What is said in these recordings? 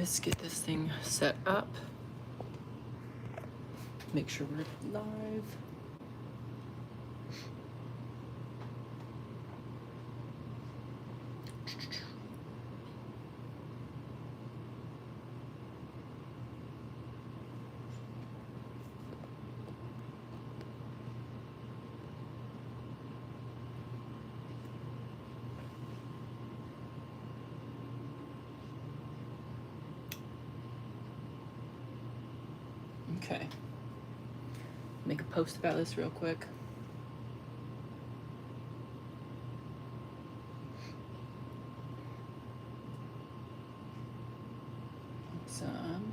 Let's get this thing set up. Make sure we're live. Okay. Make a post about this real quick. Some.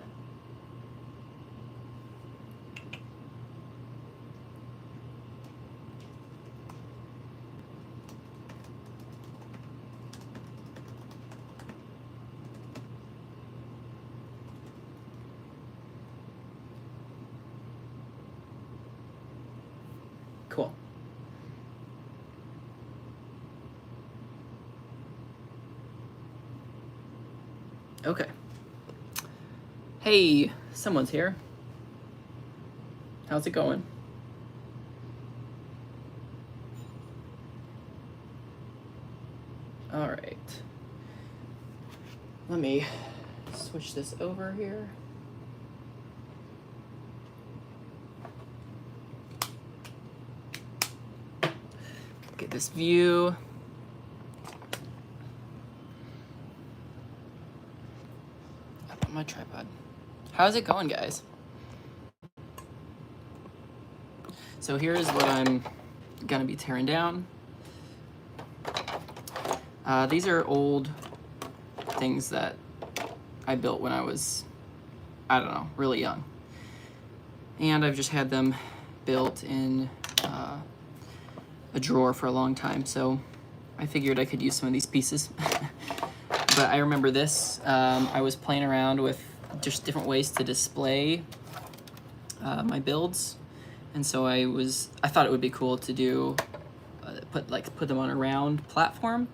Cool. Okay. Hey, someone's here. How's it going? All right. Let me switch this over here. Get this view. Up on my tripod. How's it going, guys? So here's what I'm gonna be tearing down. These are old things that I built when I was, I don't know, really young. And I've just had them built in a drawer for a long time, so I figured I could use some of these pieces. But I remember this, I was playing around with just different ways to display my builds, and so I thought it would be cool to do put them on a round platform,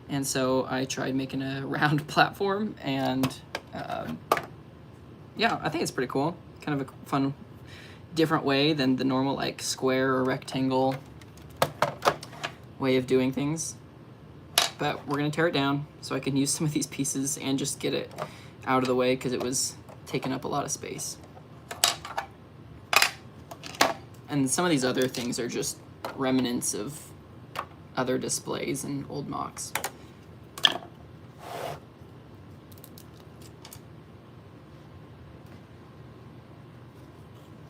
and so I tried making a round platform, and yeah, I think it's pretty cool. Kind of a fun, different way than the normal like square or rectangle way of doing things. But we're gonna tear it down so I can use some of these pieces and just get it out of the way because it was taking up a lot of space. And some of these other things are just remnants of other displays and old MOCs.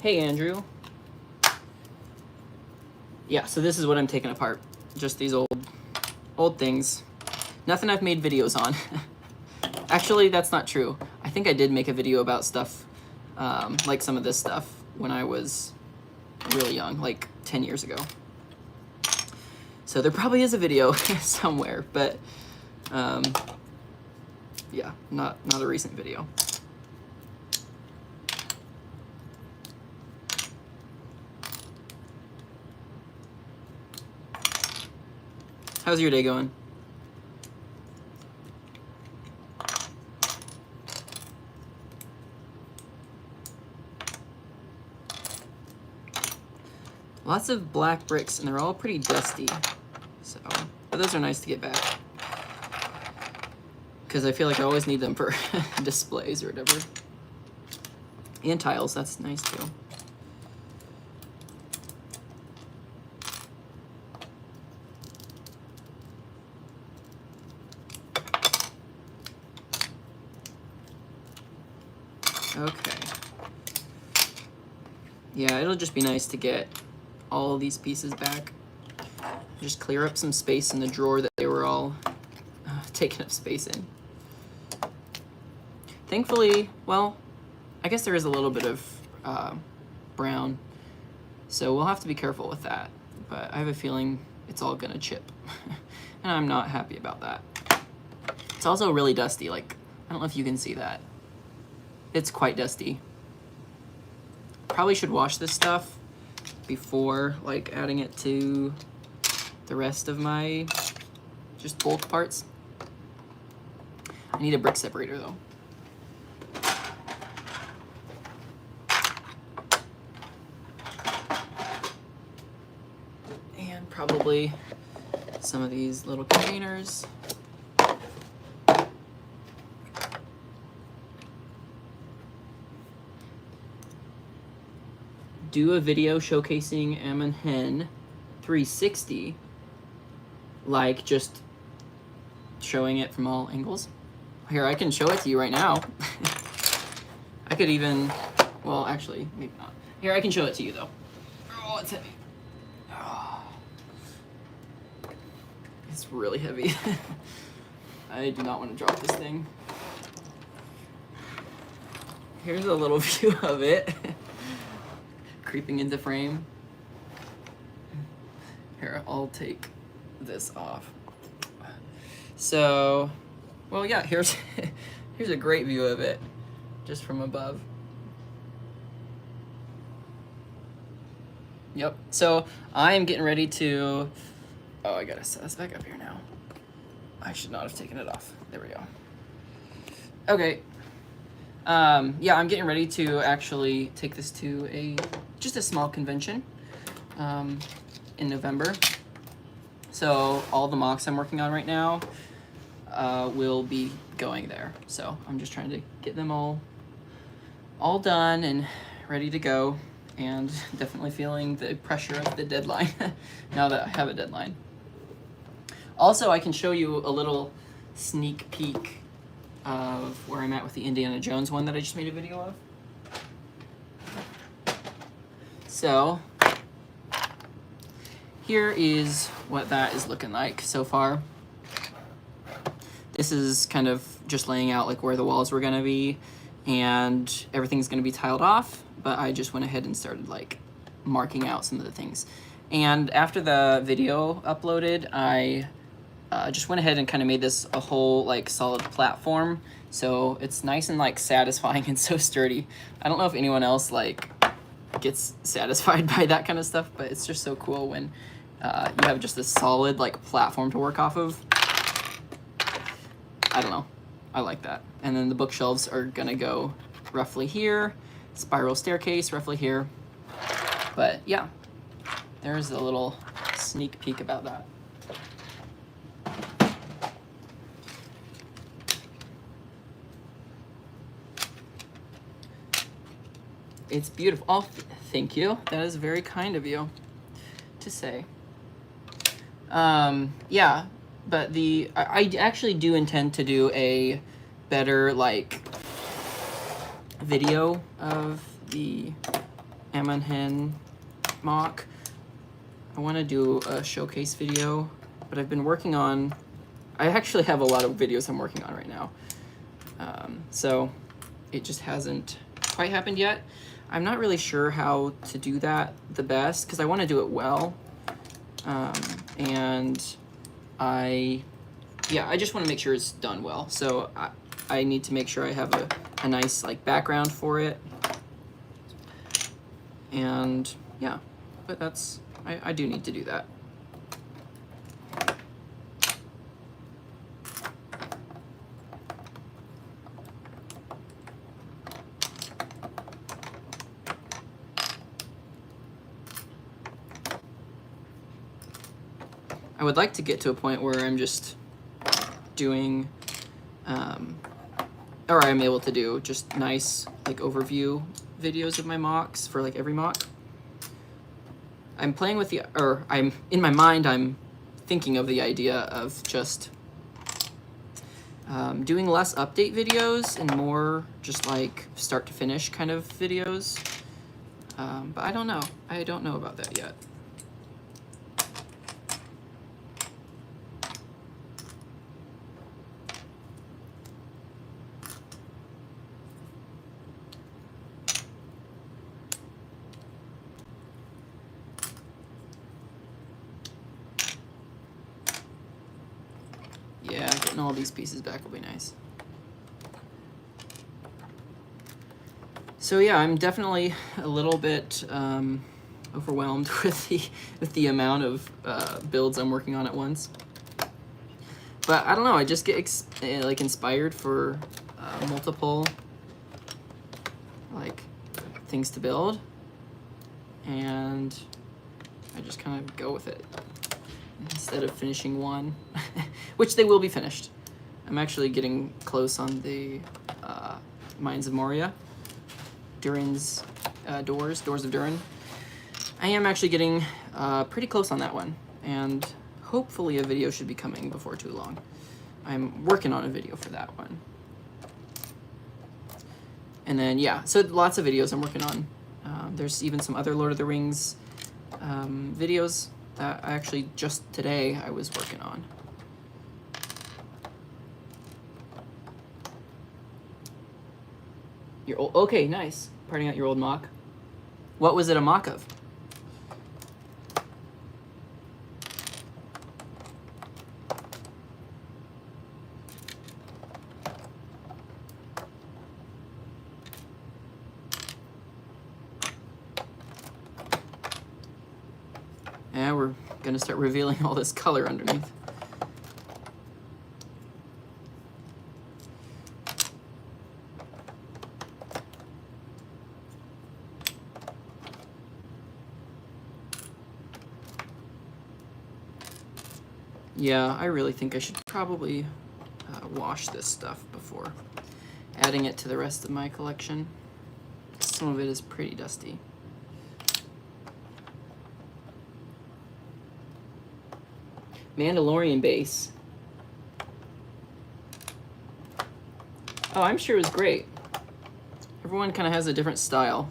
Hey, Andrew. Yeah, so this is what I'm taking apart. Just these old things. Nothing I've made videos on. Actually, that's not true. I think I did make a video about stuff, like some of this stuff, when I was really young, like 10 years ago. So there probably is a video somewhere, but yeah, not a recent video. How's your day going? Lots of black bricks, and they're all pretty dusty. So, but those are nice to get back. Because I feel like I always need them for displays or whatever. And tiles, that's nice too. Okay. Yeah, it'll just be nice to get all of these pieces back. Just clear up some space in the drawer that they were all taking up space in. Thankfully, well, I guess there is a little bit of brown, so we'll have to be careful with that. But I have a feeling it's all gonna chip, and I'm not happy about that. It's also really dusty, like, I don't know if you can see that. It's quite dusty. Probably should wash this stuff before like adding it to the rest of my just bolt parts. I need a brick separator though. quickly some of these little containers. Do a video showcasing M&Hen 360, like just showing it from all angles. Here, I can show it to you right now. I could even, well, actually, maybe not. Here, I can show it to you though. Oh, it's heavy. Oh. It's really heavy. I do not want to drop this thing. Here's a little view of it. Creeping into frame. Here, I'll take this off. So, well, yeah, here's a great view of it, just from above. Yep, so I am getting ready to, oh, I gotta set this back up here now. I should not have taken it off. There we go. Okay. Yeah, I'm getting ready to actually take this to just a small convention in November. So all the MOCs I'm working on right now will be going there. So I'm just trying to get them all done and ready to go, and definitely feeling the pressure of the deadline now that I have a deadline. Also, I can show you a little sneak peek of where I'm at with the Indiana Jones one that I just made a video of. So here is what that is looking like so far. This is kind of just laying out like where the walls were gonna be, and everything's gonna be tiled off, but I just went ahead and started like marking out some of the things. And after the video uploaded, I just went ahead and kind of made this a whole like solid platform, so it's nice and like satisfying and so sturdy. I don't know if anyone else like gets satisfied by that kind of stuff, but it's just so cool when you have just this solid like platform to work off of. I don't know, I like that. And then the bookshelves are gonna go roughly here, spiral staircase roughly here. But yeah, there's a little sneak peek about that. It's beautiful. Oh, thank you. That is very kind of you to say. Yeah, but I actually do intend to do a better like video of the M&Hen MOC. I want to do a showcase video, but I've been working on, I actually have a lot of videos I'm working on right now. So it just hasn't quite happened yet. I'm not really sure how to do that the best because I want to do it well. And I just want to make sure it's done well. So I need to make sure I have a nice like background for it. And yeah, but I do need to do that. I would like to get to a point where I'm just doing, or I'm able to do just nice like overview videos of my MOCs for like every MOC. I'm playing with in my mind, I'm thinking of the idea of just doing less update videos and more just like start to finish kind of videos. But I don't know. I don't know about that yet. Yeah, getting all these pieces back will be nice. So yeah, I'm definitely a little bit overwhelmed with the amount of builds I'm working on at once. But I don't know, I just get like inspired for multiple like things to build, and I just kind of go with it. instead of finishing one, which they will be finished. I'm actually getting close on the Mines of Moria, Durin's Doors of Durin. I am actually getting pretty close on that one, and hopefully a video should be coming before too long. I'm working on a video for that one. And then, yeah, so lots of videos I'm working on. There's even some other Lord of the Rings videos that I actually just today I was working on. Your old, okay, nice. Parting out your old mock. What was it a mock of? Yeah, we're gonna start revealing all this color underneath. Yeah, I really think I should probably wash this stuff before adding it to the rest of my collection. Some of it is pretty dusty. Mandalorian base. Oh, I'm sure it was great. Everyone kind of has a different style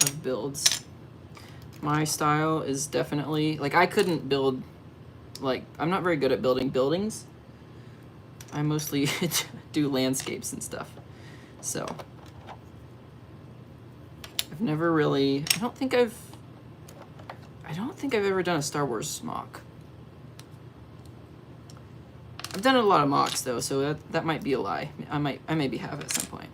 of builds. My style is definitely, like, I couldn't build, like, I'm not very good at building buildings. I mostly do landscapes and stuff. So, I've never really, I don't think I've ever done a Star Wars mock. I've done a lot of mocks though, so that might be a lie. I maybe have at some point.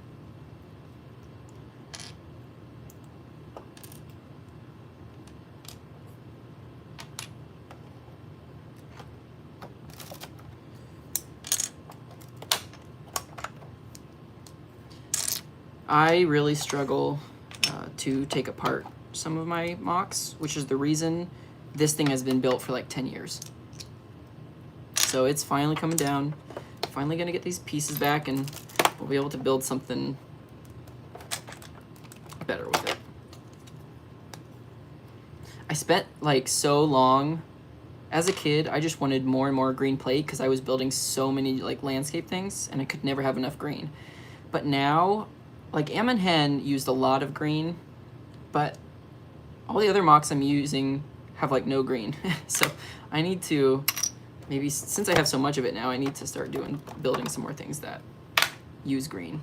I really struggle to take apart some of my mocks, which is the reason this thing has been built for like 10 years. So it's finally coming down. Finally gonna get these pieces back and we'll be able to build something better with it. I spent like so long, as a kid, I just wanted more and more green plate because I was building so many like landscape things and I could never have enough green. But now, like Ammon Hen used a lot of green, but all the other mocks I'm using have like no green. So I need to, maybe since I have so much of it now, I need to start building some more things that use green.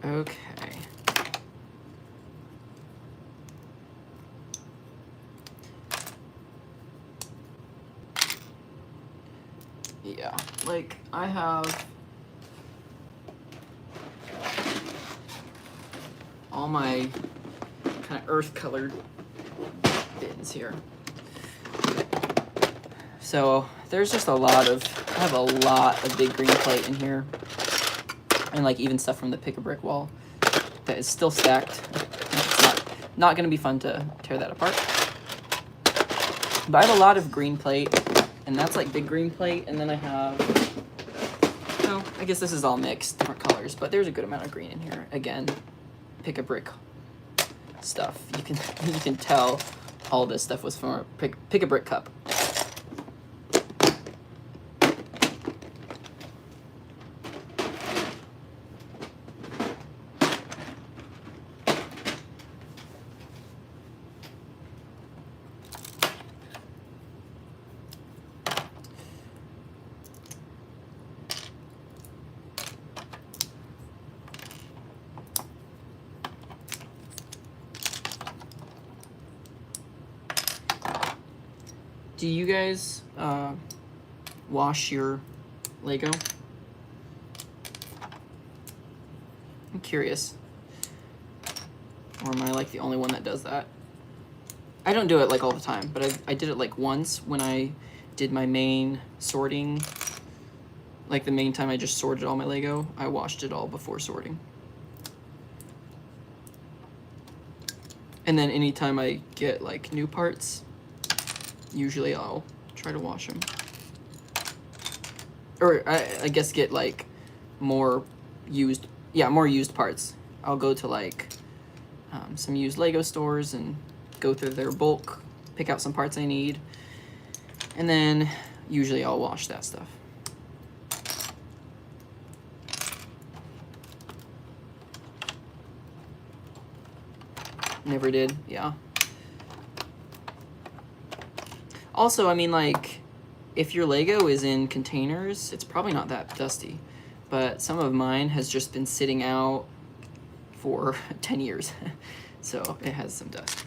Okay. Yeah, like I have all my kind of earth colored bins here. So there's just a lot of, I have a lot of big green plate in here. And like even stuff from the pick-a-brick wall that is still stacked. It's not gonna be fun to tear that apart. But I have a lot of green plate, and that's like big green plate, and then I have, well, I guess this is all mixed, different colors, but there's a good amount of green in here. Again, pick-a-brick stuff. You can tell all this stuff was from a pick-a-brick cup. Do you guys wash your Lego? I'm curious. Or am I like the only one that does that? I don't do it like all the time, but I did it like once when I did my main sorting, like the main time I just sorted all my Lego, I washed it all before sorting. And then anytime I get like new parts, usually I'll try to wash them. Or I guess get like more used parts. I'll go to like some used Lego stores and go through their bulk, pick out some parts I need, and then usually I'll wash that stuff. Never did, yeah. Also, I mean, like, if your Lego is in containers, it's probably not that dusty. But some of mine has just been sitting out for 10 years. So it has some dust.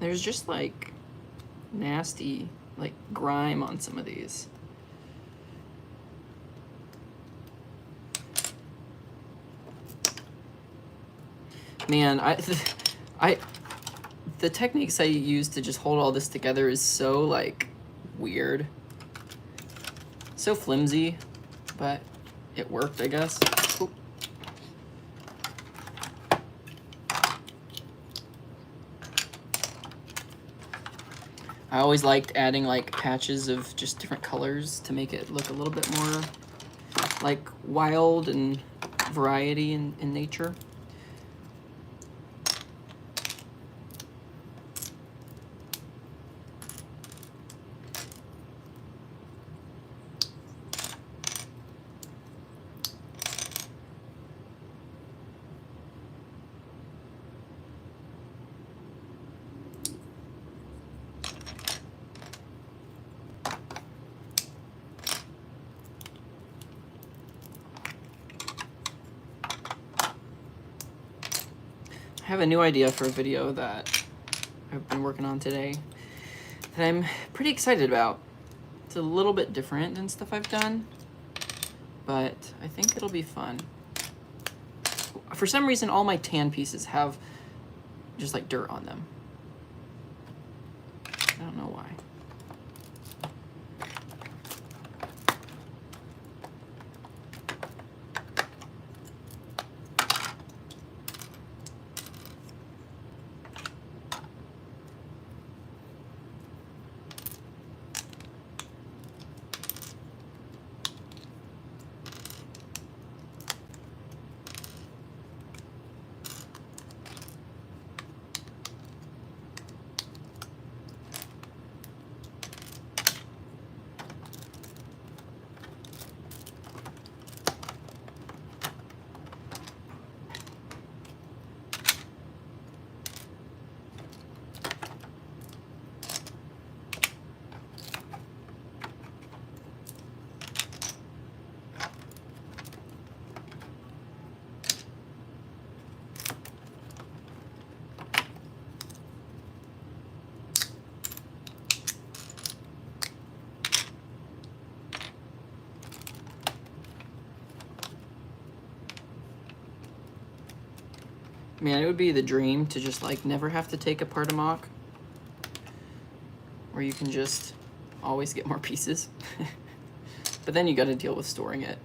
There's just like nasty like grime on some of these. Man, the techniques I use to just hold all this together is so like weird, so flimsy, but it worked, I guess. Oop. I always liked adding like patches of just different colors to make it look a little bit more like wild and variety in nature. I have a new idea for a video that I've been working on today that I'm pretty excited about. It's a little bit different than stuff I've done, but I think it'll be fun. For some reason, all my tan pieces have just like dirt on them. I don't know why. Man, it would be the dream to just like never have to take apart a MOC, where you can just always get more pieces. But then you got to deal with storing it.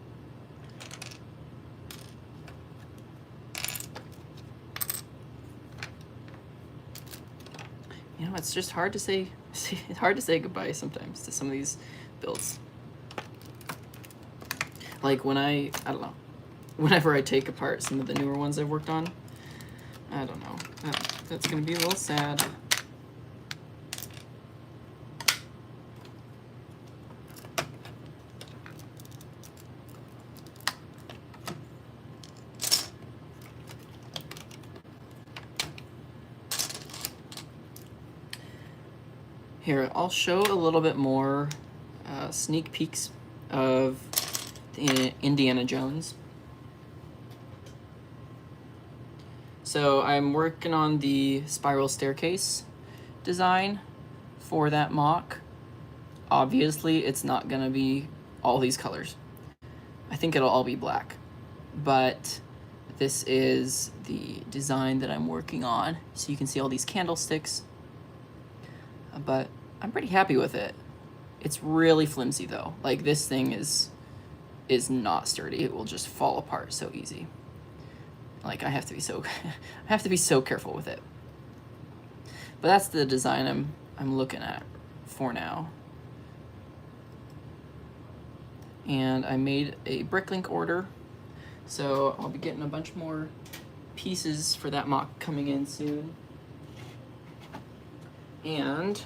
You know, it's just hard to say. It's hard to say goodbye sometimes to some of these builds. Like when I don't know, whenever I take apart some of the newer ones I've worked on, I don't know. That's gonna be a little sad. Here, I'll show a little bit more sneak peeks of the Indiana Jones. So I'm working on the spiral staircase design for that MOC. Obviously, it's not gonna be all these colors. I think it'll all be black, but this is the design that I'm working on. So you can see all these candlesticks, but I'm pretty happy with it. It's really flimsy though. Like this thing is not sturdy. It will just fall apart so easy. Like I have to be so I have to be so careful with it. But that's the design I'm looking at for now. And I made a Bricklink order, so I'll be getting a bunch more pieces for that MOC coming in soon. And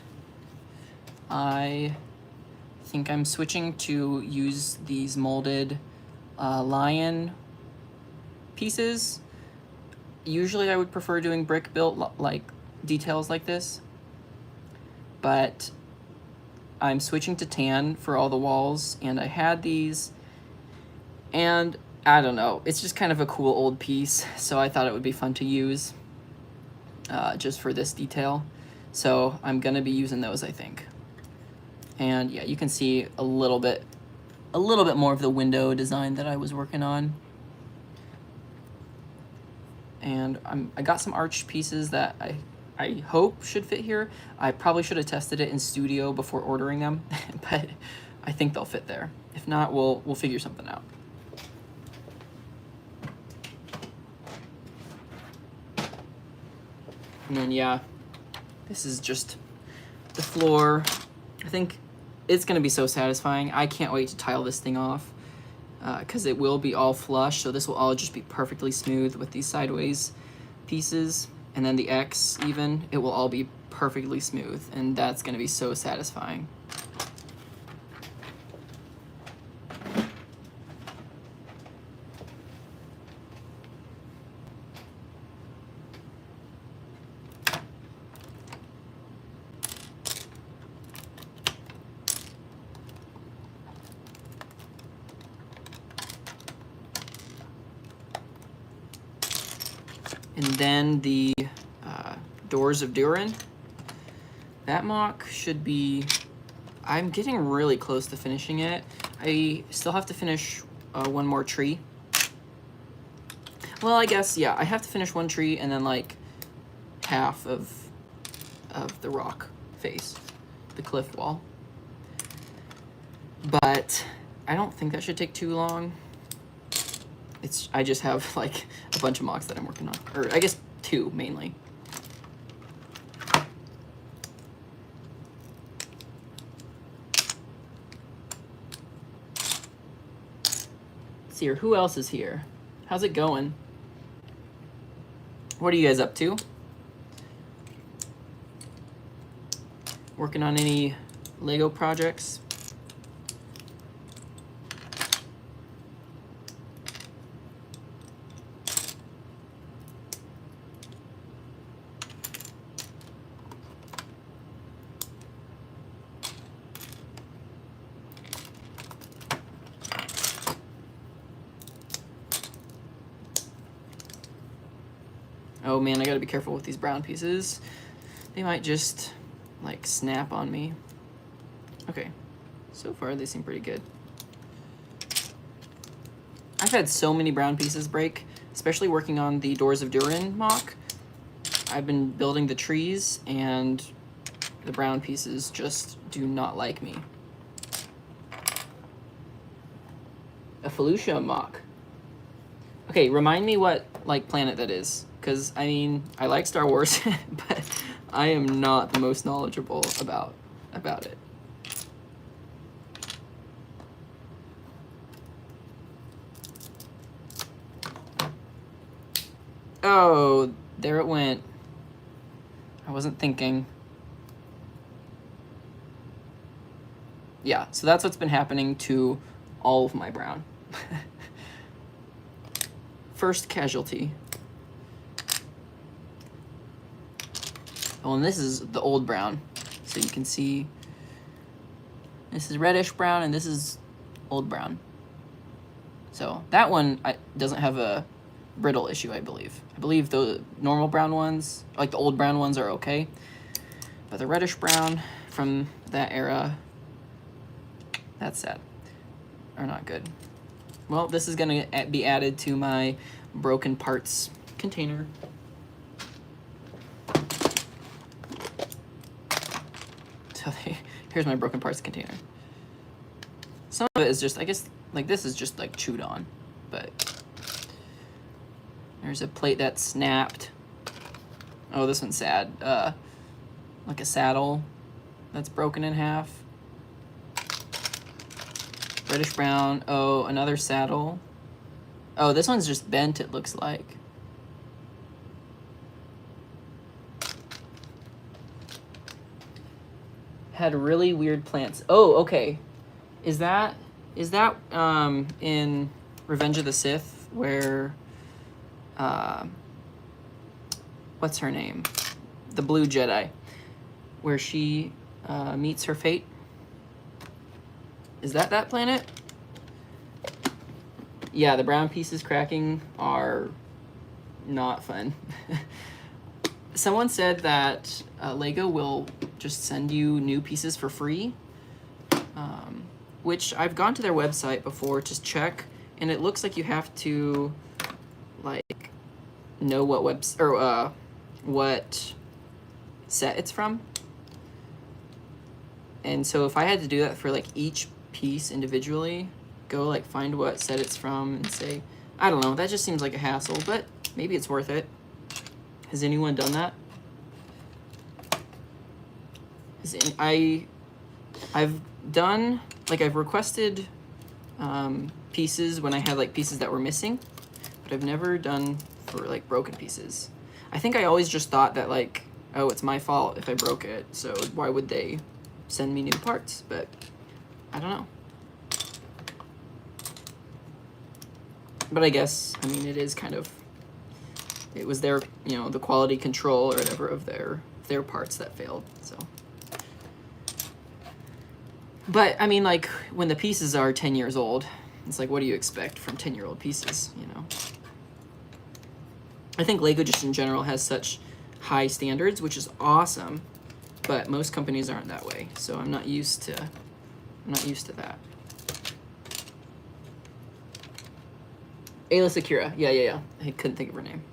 I think I'm switching to use these molded lion pieces. Usually I would prefer doing brick built like details like this, but I'm switching to tan for all the walls, and I had these, and I don't know, it's just kind of a cool old piece, so I thought it would be fun to use just for this detail. So I'm gonna be using those, I think. And yeah, you can see a little bit more of the window design that I was working on. And I got some arch pieces that I hope should fit here. I probably should have tested it in studio before ordering them, but I think they'll fit there. If not, we'll figure something out. And then yeah, this is just the floor. I think it's gonna be so satisfying. I can't wait to tile this thing off because it will be all flush, so this will all just be perfectly smooth with these sideways pieces. And then the X even, it will all be perfectly smooth, and that's gonna be so satisfying. And then the Doors of Durin. That MOC should be, I'm getting really close to finishing it. I still have to finish one more tree. Well, I guess, yeah, I have to finish one tree and then like half of the rock face, the cliff wall. But I don't think that should take too long. I just have like a bunch of MOCs that I'm working on, or I guess 2 mainly. Let's see here, who else is here? How's it going? What are you guys up to? Working on any Lego projects? Oh man, I gotta be careful with these brown pieces. They might just like snap on me. Okay, so far they seem pretty good. I've had so many brown pieces break, especially working on the Doors of Durin MOC. I've been building the trees and the brown pieces just do not like me. A Felucia MOC. Okay, remind me what like planet that is. Because, I mean, I like Star Wars, but I am not the most knowledgeable about it. Oh, there it went. I wasn't thinking. Yeah, so that's what's been happening to all of my brown. First casualty. Oh, and this is the old brown. So you can see this is reddish brown and this is old brown. So that one doesn't have a brittle issue, I believe. I believe the normal brown ones, like the old brown ones, are okay. But the reddish brown from that era, that's sad. Are not good. well, this is going to be added to my broken parts container. So here's my broken parts container. Some of it is just, I guess, like this is just like chewed on, but there's a plate that snapped. Oh, this one's sad. Like a saddle that's broken in half. Reddish brown. Oh, another saddle. Oh, this one's just bent, it looks like. Had really weird plants. Oh, okay. Is that in Revenge of the Sith where what's her name? The Blue Jedi, where she meets her fate? Is that planet? Yeah, the brown pieces cracking are not fun. Someone said that Lego will just send you new pieces for free, which I've gone to their website before to check, and it looks like you have to like know what set it's from. And so if I had to do that for like each piece individually, go like find what set it's from and say, I don't know, that just seems like a hassle, but maybe it's worth it. Has anyone done that? I've done, like I've requested pieces when I had like pieces that were missing, but I've never done for like broken pieces. I think I always just thought that like, oh, it's my fault if I broke it, so why would they send me new parts? But I don't know. But I guess, I mean, it is kind of, it was their, you know, the quality control or whatever of their parts that failed, so. But, I mean, like, when the pieces are 10 years old, it's like, what do you expect from 10-year-old pieces, you know? I think Lego just in general has such high standards, which is awesome, but most companies aren't that way, so I'm not used to that. Ayla Sakura, yeah. I couldn't think of her name.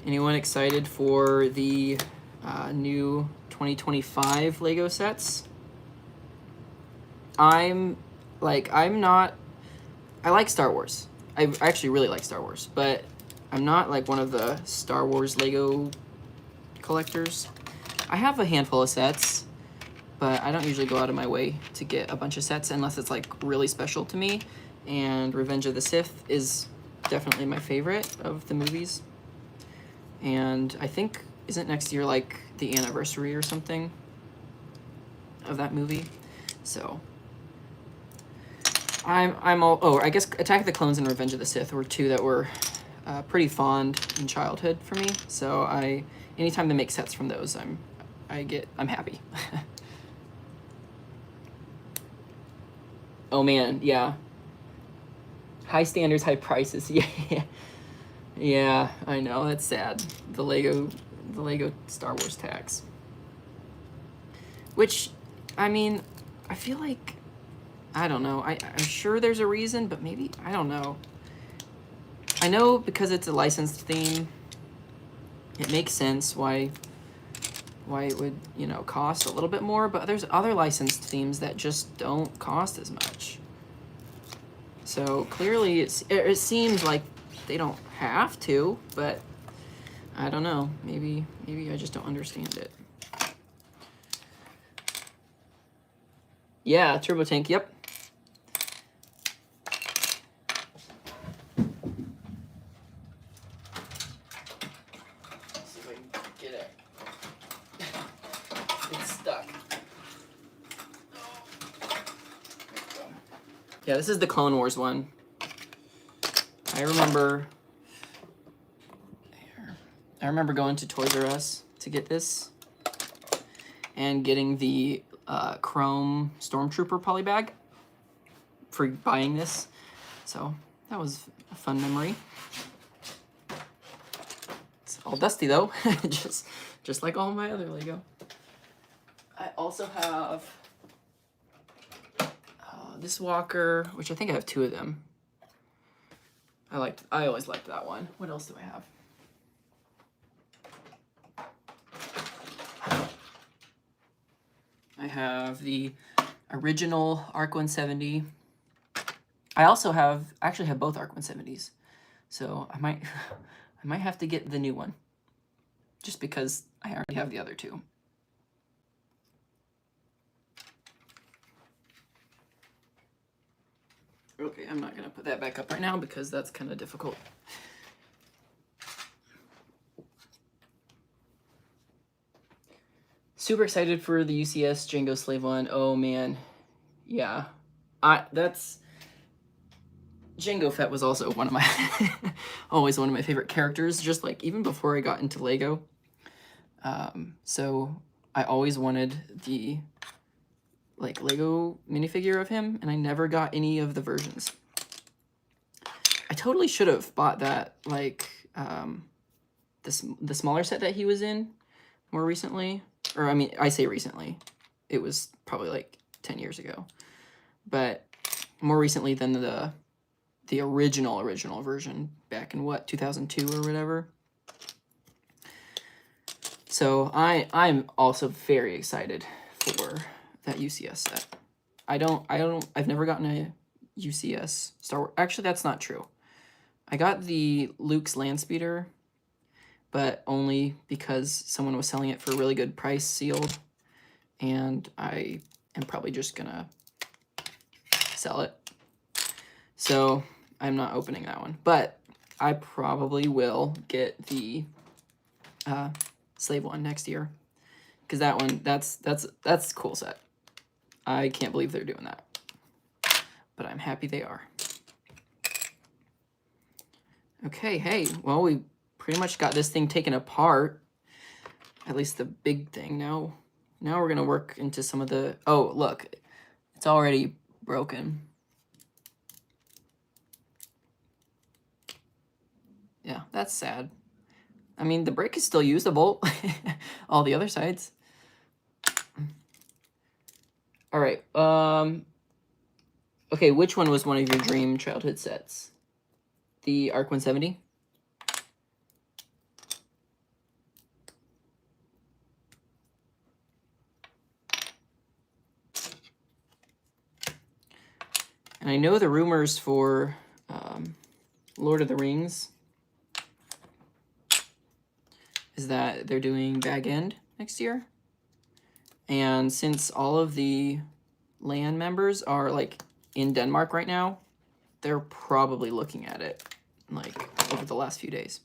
Anyone excited for the new 2025 Lego sets? I like Star Wars. I actually really like Star Wars, but I'm not like one of the Star Wars Lego collectors. I have a handful of sets, but I don't usually go out of my way to get a bunch of sets unless it's like really special to me. And Revenge of the Sith is definitely my favorite of the movies. And I think, isn't next year like the anniversary or something of that movie? So I guess Attack of the Clones and Revenge of the Sith were two that were pretty fond in childhood for me. So anytime they make sets from those, I'm happy. Oh man, yeah. High standards, high prices. Yeah. Yeah, I know, that's sad. The Lego Star Wars tax. Which, I mean, I feel like, I don't know. I'm sure there's a reason, but maybe, I don't know. I know because it's a licensed theme, it makes sense why it would, you know, cost a little bit more, but there's other licensed themes that just don't cost as much. So clearly it seems like they don't have to, but I don't know. Maybe I just don't understand it. Yeah, Turbo Tank, yep. Let's see if I can get it. It's stuck. Yeah, this is the Clone Wars one. I remember going to Toys R Us to get this and getting the chrome Stormtrooper polybag for buying this. So that was a fun memory. It's all dusty though, just like all my other Lego. also have this walker, which I think I have 2 of them. I always liked that one. What else do I have? I have the original ARC 170. I also actually have both ARC 170s. So I might have to get the new one. Just because I already have the other 2. Okay, I'm not going to put that back up right now because that's kind of difficult. Super excited for the UCS Django Slave One. Oh man, yeah, that's Django Fett was also one of my always one of my favorite characters. Just like even before I got into Lego, so I always wanted the Lego minifigure of him, and I never got any of the versions. I totally should have bought that the smaller set that he was in more recently. Or, I mean, I say recently. It was probably like 10 years ago. But more recently than the original version back in, 2002 or whatever. So, I'm also very excited for that UCS set. I've never gotten a UCS Star Wars. Actually, that's not true. I got the Luke's Landspeeder, but only because someone was selling it for a really good price sealed, and I am probably just gonna sell it. So I'm not opening that one, but I probably will get the Slave one next year, because that one that's a cool set. I can't believe they're doing that, but I'm happy they are. Okay, hey, well, we pretty much got this thing taken apart, at least the big thing. Now we're gonna work into some of the, oh, look, it's already broken. Yeah, that's sad. I mean, the brick is still usable. All the other sides. All right. Okay, which one was one of your dream childhood sets? The ARC 170? And I know the rumors for Lord of the Rings is that they're doing Bag End next year. And since all of the LAN members are in Denmark right now, they're probably looking at it over the last few days.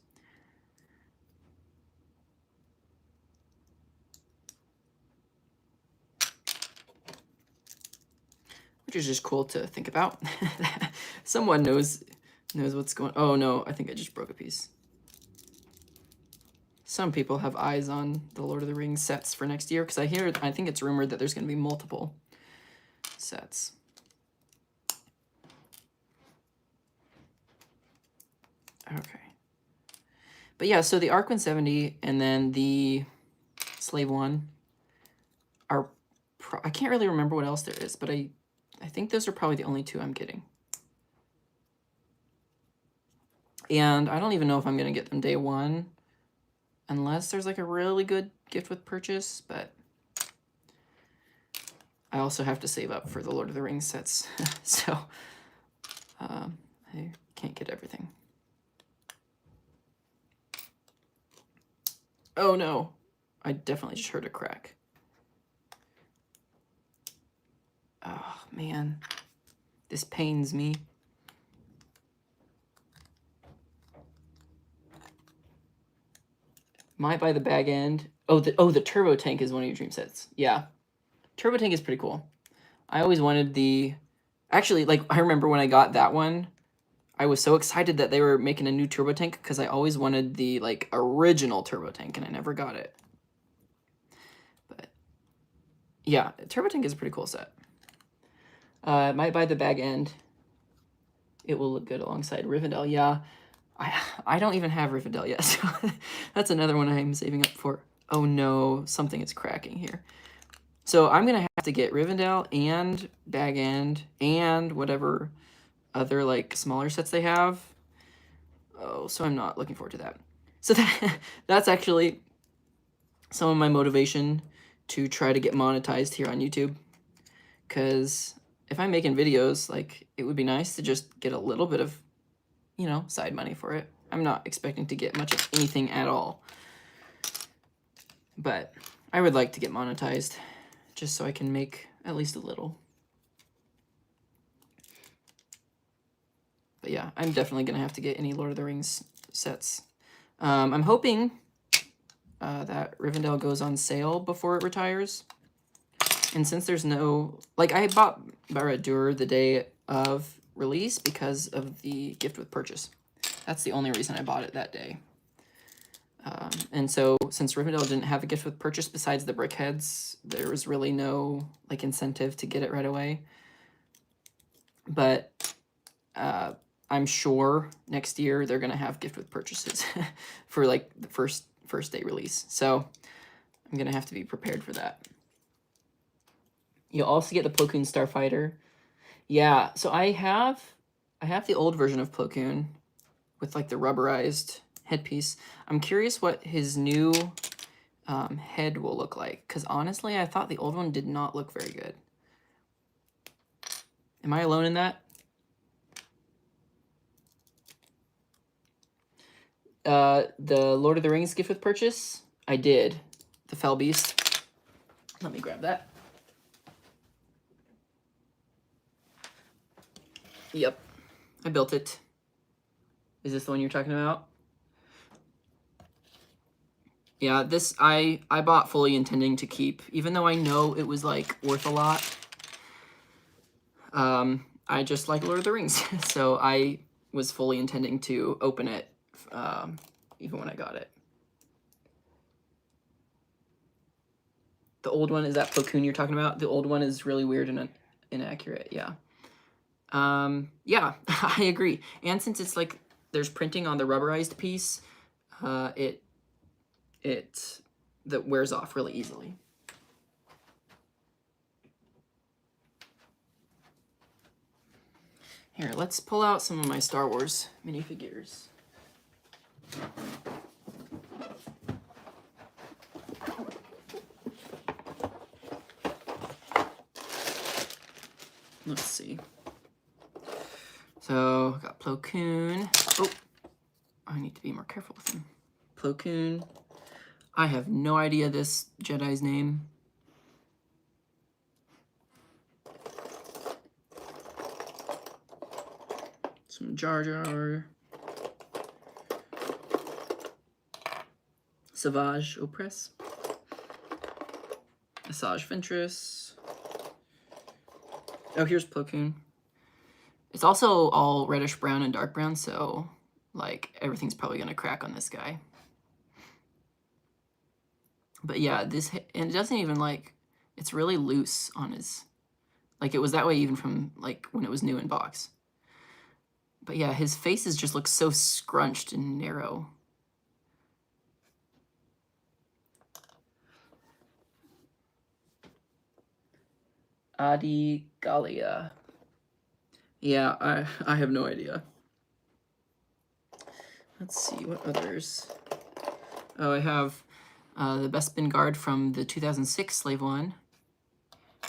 Which is just cool to think about. Someone knows what's going on. Oh no, I think I just broke a piece. Some people have eyes on the Lord of the Rings sets for next year, because I think it's rumored that there's going to be multiple sets. Okay. But yeah, so the ARC 170 and then the Slave one are, I can't really remember what else there is, but I think those are probably the only 2 I'm getting. And I don't even know if I'm going to get them day 1, unless there's a really good gift with purchase, but I also have to save up for the Lord of the Rings sets, so I can't get everything. Oh no, I definitely just heard a crack. Oh man, this pains me. Might buy the Bag End. Oh, the Turbo Tank is one of your dream sets. Yeah, Turbo Tank is pretty cool. I always wanted the, actually, I remember when I got that one, I was so excited that they were making a new Turbo Tank, because I always wanted the original Turbo Tank, and I never got it. But yeah, Turbo Tank is a pretty cool set. I might buy the Bag End. It will look good alongside Rivendell. Yeah, I don't even have Rivendell yet, so that's another one I'm saving up for. Oh no, something is cracking here. So I'm going to have to get Rivendell and Bag End and whatever other like smaller sets they have. Oh, so I'm not looking forward to that. So that's actually some of my motivation to try to get monetized here on YouTube. Because if I'm making videos, like, it would be nice to just get a little bit of, you know, side money for it. I'm not expecting to get much of anything at all. But I would like to get monetized just so I can make at least a little. But yeah, I'm definitely going to have to get any Lord of the Rings sets. I'm hoping that Rivendell goes on sale before it retires. And since there's no... Like, I bought Barad-dûr the day of release because of the gift with purchase. That's the only reason I bought it that day. And so, since Rivendell didn't have a gift with purchase besides the brickheads, there was really no, like, incentive to get it right away. But... I'm sure next year they're going to have gift with purchases for like the first day release. So I'm going to have to be prepared for that. You'll also get the Plo Koon Starfighter. Yeah, so I have the old version of Plo Koon with like the rubberized headpiece. I'm curious what his new head will look like, because honestly, I thought the old one did not look very good. Am I alone in that? The Lord of the Rings gift with purchase, I did. The Fell Beast. Let me grab that. Yep, I built it. Is this the one you're talking about? Yeah, this I bought fully intending to keep, even though I know it was like worth a lot. I just like Lord of the Rings, so I was fully intending to open it even when I got it. The old one, is that Plo Koon you're talking about? The old one is really weird and inaccurate, yeah. Yeah, I agree. And since it's like there's printing on the rubberized piece, that wears off really easily. Here, let's pull out some of my Star Wars minifigures. Let's see. So, got Plo Koon. Oh, I need to be more careful with him. Plo Koon. I have no idea this Jedi's name. Some Jar Jar. Savage Opress. Asajj Ventress. Oh, here's Plo Koon. It's also all reddish brown and dark brown, so like everything's probably gonna crack on this guy. But yeah, this, and it doesn't even like, it's really loose on his, like it was that way even from like when it was new in box. But yeah, his faces just look so scrunched and narrow. Adi Gallia. Yeah, I have no idea. Let's see, what others? Oh, I have the Bespin Guard from the 2006 Slave One,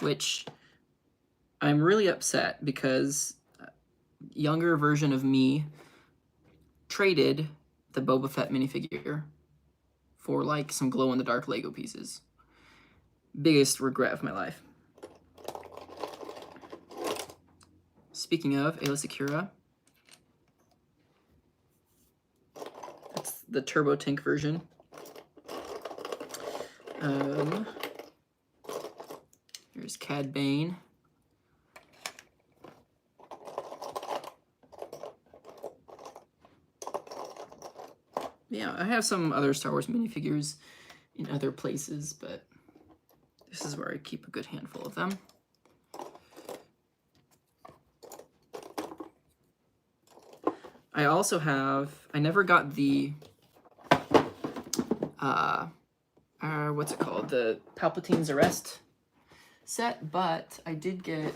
which I'm really upset because younger version of me traded the Boba Fett minifigure for like some glow-in-the-dark Lego pieces. Biggest regret of my life. Speaking of, Aayla Secura. That's the Turbo Tank version. Here's Cad Bane. Yeah, I have some other Star Wars minifigures in other places, but this is where I keep a good handful of them. I also have, I never got the, what's it called? The Palpatine's Arrest set, but I did get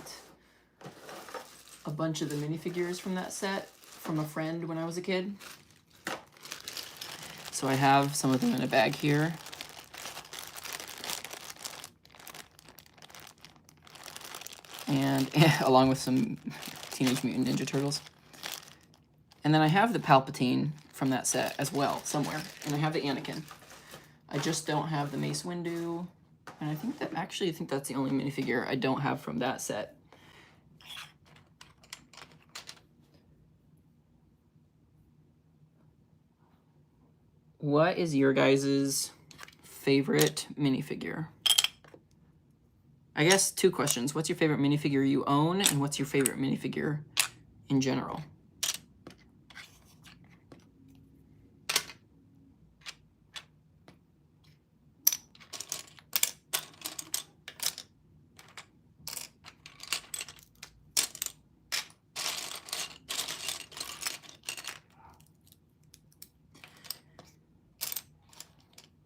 a bunch of the minifigures from that set from a friend when I was a kid. So I have some of them in a bag here. And along with some Teenage Mutant Ninja Turtles. And then I have the Palpatine from that set as well, somewhere. And I have the Anakin. I just don't have the Mace Windu. And I think that's the only minifigure I don't have from that set. What is your guys' favorite minifigure? I guess 2 questions. What's your favorite minifigure you own, and what's your favorite minifigure in general?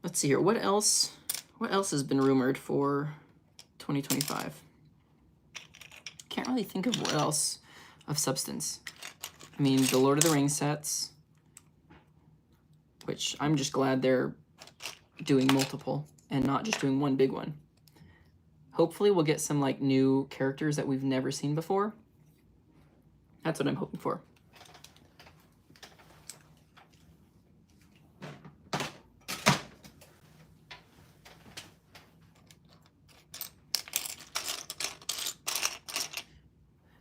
Let's see here. What else has been rumored for 2025? Can't really think of what else of substance. I mean, the Lord of the Rings sets, which I'm just glad they're doing multiple and not just doing one big one. Hopefully we'll get some like new characters that we've never seen before. That's what I'm hoping for.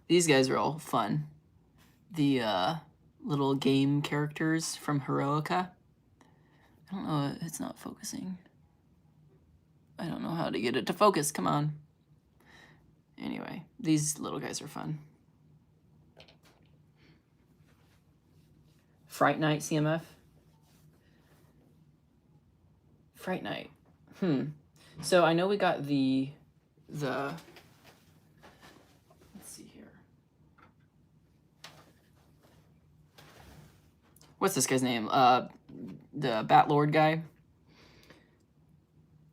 These guys are all fun. The little game characters from Heroica. I don't know, it's not focusing. I don't know how to get it to focus, come on. Anyway, these little guys are fun. Fright Night CMF. Fright Night. So I know we got the let's see here. What's this guy's name? The Bat Lord guy.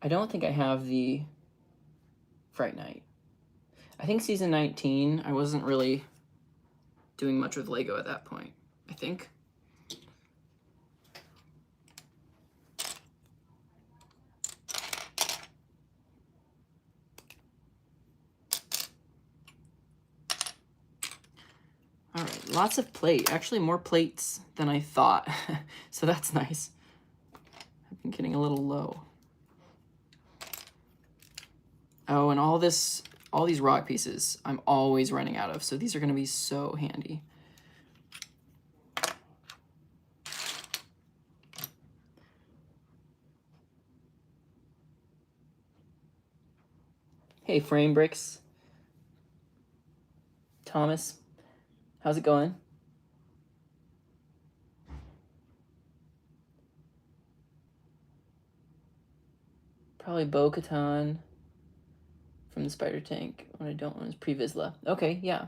I don't think I have the Fright Night. I think season 19, I wasn't really doing much with Lego at that point, I think. All right, lots of plate. Actually, more plates than I thought. So that's nice. I've been getting a little low. Oh, and all these rock pieces I'm always running out of. So these are going to be so handy. Hey, Frame Bricks. Thomas. How's it going? Probably Bo-Katan from the Spider Tank. What I don't want is Pre-Vizsla. Okay, yeah.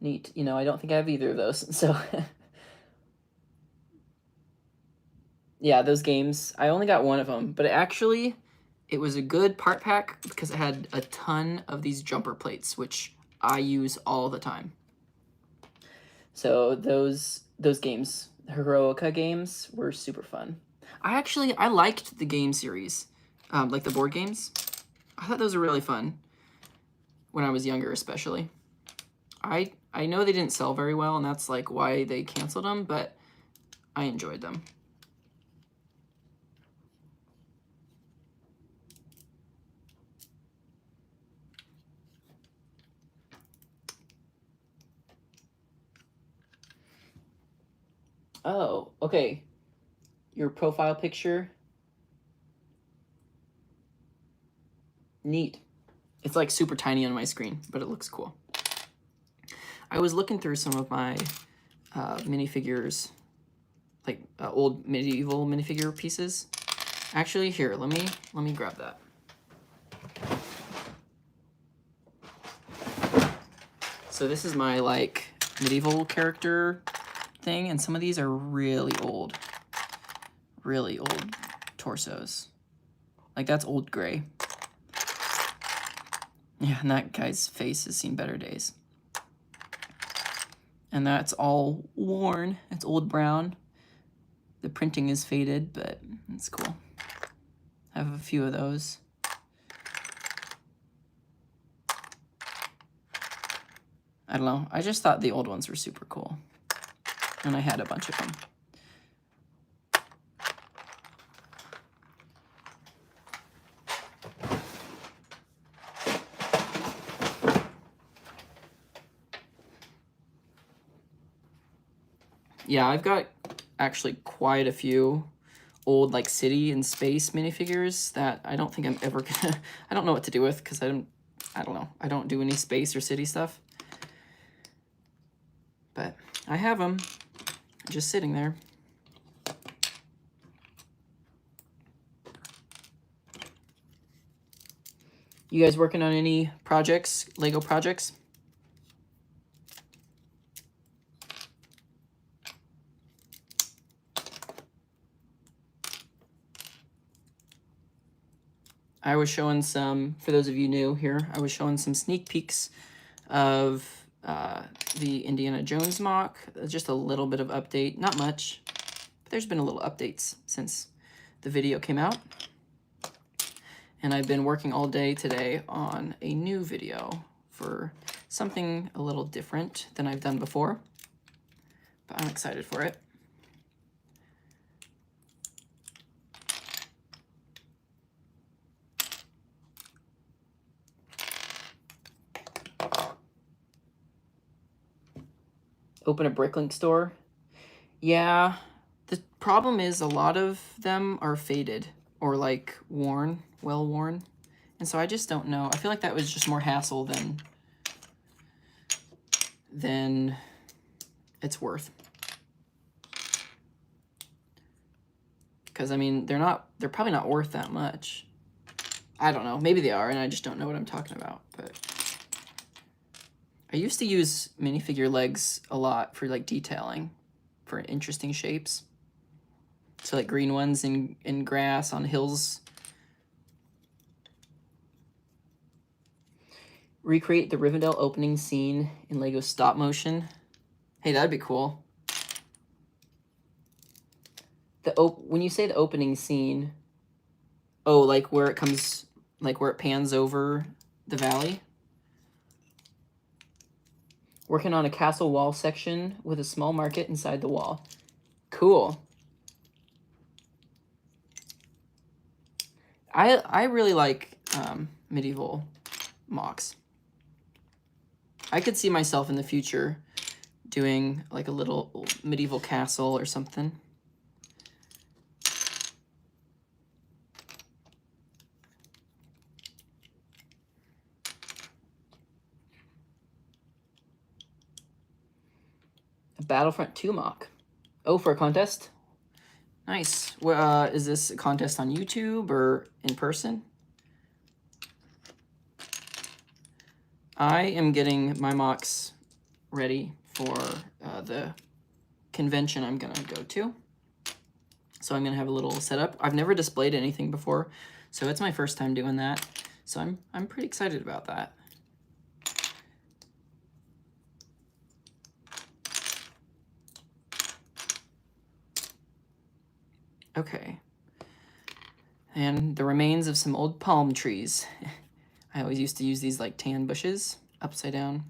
Neat. You know, I don't think I have either of those, so... Yeah, those games, I only got one of them, but actually, it was a good part pack because it had a ton of these jumper plates, which I use all the time. So those games, Heroica games, were super fun. I liked the game series, like the board games. I thought those were really fun when I was younger, especially. I know they didn't sell very well, and that's like why they canceled them, but I enjoyed them. Oh, okay. Your profile picture. Neat. It's like super tiny on my screen, but it looks cool. I was looking through some of my minifigures, like old medieval minifigure pieces. Actually, here, let me grab that. So this is my like medieval character thing, and some of these are really old torsos. Like that's old gray. Yeah, and that guy's face has seen better days. And that's all worn. It's old brown. The printing is faded, but it's cool. I have a few of those. I don't know. I just thought the old ones were super cool. And I had a bunch of them. Yeah, I've got actually quite a few old like city and space minifigures that I don't think I'm ever gonna, I don't know what to do with because I don't know. I don't do any space or city stuff. But I have them just sitting there. You guys working on any projects, Lego projects? I was showing some, for those of you new here, I was showing some sneak peeks of the Indiana Jones MOC. Just a little bit of update, not much, but there's been a little updates since the video came out. And I've been working all day today on a new video for something a little different than I've done before, but I'm excited for it. Open a Bricklink store. Yeah, the problem is a lot of them are faded or like worn, well worn. And so I just don't know. I feel like that was just more hassle than it's worth. Because I mean, they're probably not worth that much. I don't know. Maybe they are, and I just don't know what I'm talking about. But I used to use minifigure legs a lot for like detailing, for interesting shapes. So like green ones in grass on hills. Recreate the Rivendell opening scene in Lego stop motion. Hey, that'd be cool. When you say the opening scene, oh, like where it comes, like where it pans over the valley. Working on a castle wall section with a small market inside the wall. Cool. I really like medieval MOCs. I could see myself in the future doing like a little medieval castle or something. A Battlefront 2 MOC. Oh, for a contest? Nice. Is this a contest on YouTube or in person? I am getting my MOCs ready for the convention I'm gonna go to. So I'm gonna have a little setup. I've never displayed anything before, so it's my first time doing that. So I'm pretty excited about that. Okay. And the remains of some old palm trees. I always used to use these like tan bushes upside down.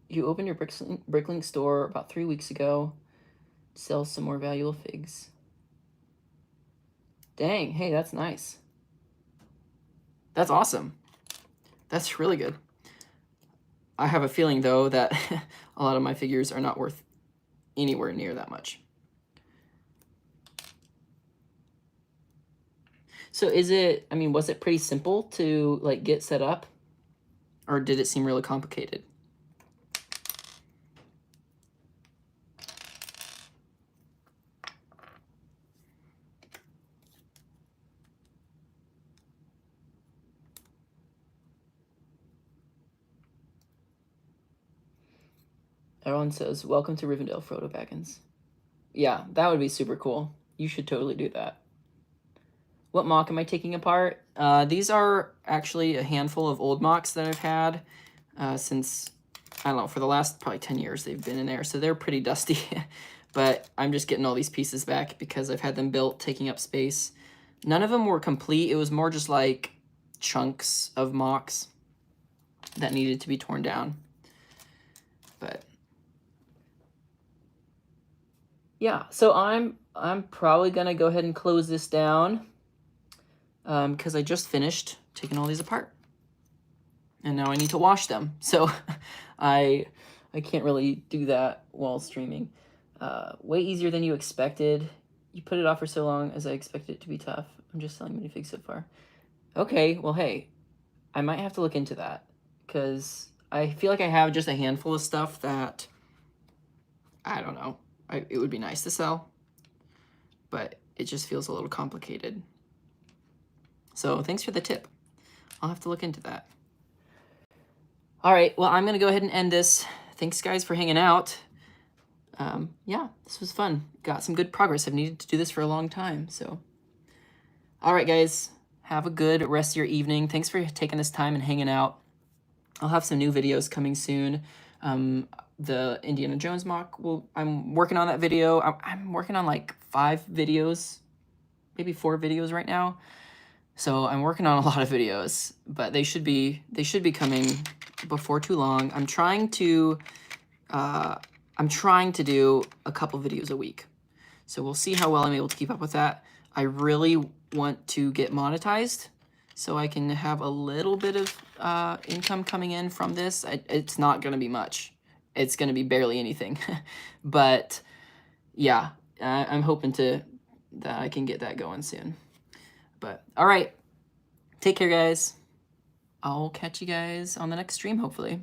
You opened your Bricklink store about 3 weeks ago. Sell some more valuable figs. Dang, hey, that's nice. That's awesome. That's really good. I have a feeling, though, that a lot of my figures are not worth anywhere near that much. So is it, I mean, was it pretty simple to like get set up? Or did it seem really complicated? Everyone says, welcome to Rivendell, Frodo Baggins. Yeah, that would be super cool. You should totally do that. What MOC am I taking apart? These are actually a handful of old MOCs that I've had since, I don't know, for the last probably 10 years they've been in there. So they're pretty dusty. But I'm just getting all these pieces back because I've had them built, taking up space. None of them were complete. It was more just like chunks of MOCs that needed to be torn down. But yeah, so I'm probably gonna go ahead and close this down because I just finished taking all these apart. And now I need to wash them. So I can't really do that while streaming. Way easier than you expected. You put it off for so long as I expected it to be tough. I'm just selling minifigs so far. Okay, well, hey, I might have to look into that because I feel like I have just a handful of stuff that, I don't know, it would be nice to sell, but it just feels a little complicated. So thanks for the tip. I'll have to look into that. All right, well, I'm going to go ahead and end this. Thanks, guys, for hanging out. Yeah, this was fun. Got some good progress. I've needed to do this for a long time, so. All right, guys, have a good rest of your evening. Thanks for taking this time and hanging out. I'll have some new videos coming soon. The Indiana Jones MOC, I'm working on that video. I'm working on like 5 videos, maybe 4 videos right now. So I'm working on a lot of videos, but they should be coming before too long. I'm trying to do a couple videos a week. So we'll see how well I'm able to keep up with that. I really want to get monetized so I can have a little bit of income coming in from this. It's not going to be much. It's going to be barely anything. But yeah, I'm hoping that I can get that going soon. But all right, take care, guys. I'll catch you guys on the next stream, hopefully.